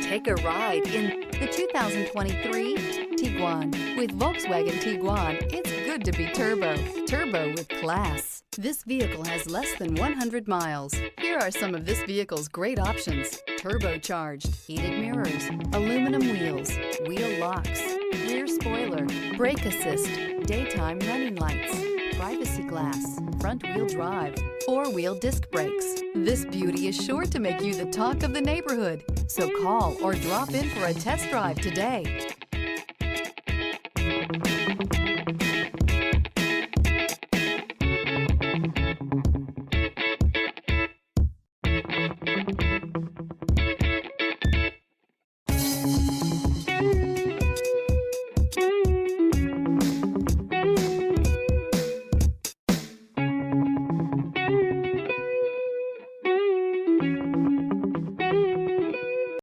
Take a ride in the 2023 Tiguan. With Volkswagen Tiguan, it's good to be turbo. Turbo with class. This vehicle has less than 100 miles. Here are some of this vehicle's great options: turbocharged, heated mirrors, aluminum wheels, wheel locks, rear spoiler, brake assist, daytime running lights, privacy glass, front wheel drive, four-wheel disc brakes. This beauty is sure to make you the talk of the neighborhood. So call or drop in for a test drive today.